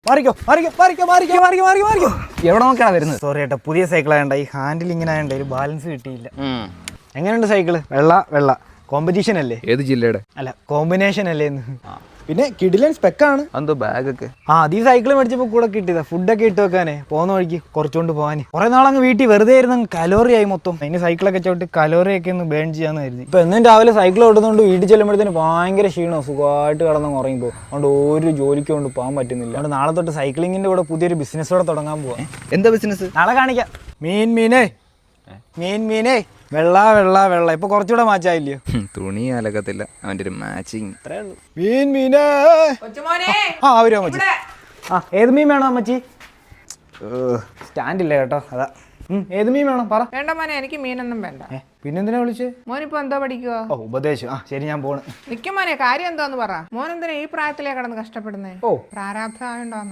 എവിടെ നോക്കാണ് വരുന്നത്? സോറി ഏട്ടാ, പുതിയ സൈക്കിൾ ആയണ്ട ഈ ഹാൻഡിൽ ഇങ്ങനെ ആയണ്ട ഒരു ബാലൻസ് കിട്ടിയില്ല. എങ്ങനെയുണ്ട് സൈക്കിള്? വെള്ള കോമ്പറ്റീഷൻ അല്ലേ? ഏത് ജില്ലയുടെ? അല്ല, കോമ്പിനേഷൻ അല്ലേ? പിന്നെ കിടിലൻ സ്പെക്കാണ്. എന്തോ ബാഗൊക്കെ അത് ഈ സൈക്കിൾ മേടിച്ചപ്പോൾ കൂടെ കിട്ടിയതാ. ഫുഡൊക്കെ ഇട്ട് വെക്കാനേ, പോകുന്ന വഴിക്ക് കുറച്ചുകൊണ്ട് പോകാൻ. കുറെ നാളങ്ങ് വീട്ടിൽ വെറുതെ ഇരുന്ന് കലോറി ആയി മൊത്തം. അതിന് സൈക്കിളൊക്കെ ചവിട്ടി കലോറിയൊക്കെ ഒന്ന് ബേൺ ചെയ്യാന്ന് കരുതി. ഇപ്പൊ എന്നും രാവിലെ സൈക്കിൾ ഓടുന്നതുകൊണ്ട് വീട്ടിൽ ചെല്ലുമ്പോഴത്തേന് ഭയങ്കര ക്ഷീണവും, സുഖമായിട്ട് കിടന്ന് ഉറങ്ങിപ്പോ. അതുകൊണ്ട് ഒരു ജോലിക്ക് കൊണ്ട് പോകാൻ പറ്റുന്നില്ല. അതുകൊണ്ട് നാളെ തൊട്ട് സൈക്ലിങ്ങിന്റെ കൂടെ പുതിയൊരു ബിസിനസ്സോടെ തുടങ്ങാൻ പോവാം. എന്താ ബിസിനസ്? നാളെ കാണിക്കാം. മീനേ വെള്ള ഇപ്പൊ കുറച്ചുകൂടെ മാച്ചായില്ലയോ? തുണി അലക്കത്തില്ല, അവന്റെ ഒരു മാച്ചിങ്. അത്രേ ഉള്ളൂ. മീനേ അവരോ അമ്മച്ചി. ഏത് മീൻ വേണോ അമ്മച്ചി? സ്റ്റാൻഡില്ല കേട്ടോ, അതാ. ഏത് മീൻ വേണം പറ. വേണ്ട മോനെ, എനിക്ക് മീനൊന്നും വേണ്ട. പിന്നെന്തിനാ വിളിച്ചേ? മോനിപ്പോ എന്താ പഠിക്കുക? ഉപദേശം. ശരി, ഞാൻ പോണ്. നിക്കും മോനെ, കാര്യം എന്താന്ന് പറ. മോൻ എന്തിനാ ഈ പ്രായത്തിലേ കിടന്ന് കഷ്ടപ്പെടുന്നേ? പ്രാരാബ്ധം ആയോണ്ടാന്ന്.